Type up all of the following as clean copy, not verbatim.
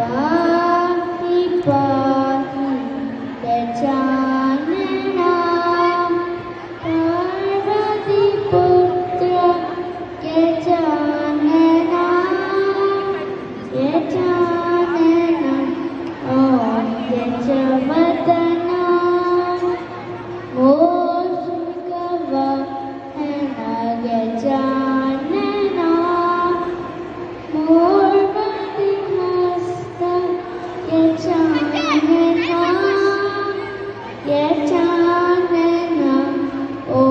पाहि पाहि गजानना पार्वतीपुत्र गजानना गजानना ॐ गजवदना मूषिकवाहन गजानना मूर्धन्यहस्त गजानना गजानना ॐ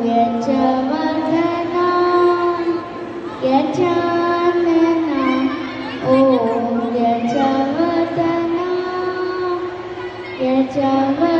गजवदना गजानना ॐ गजवदना गजवदना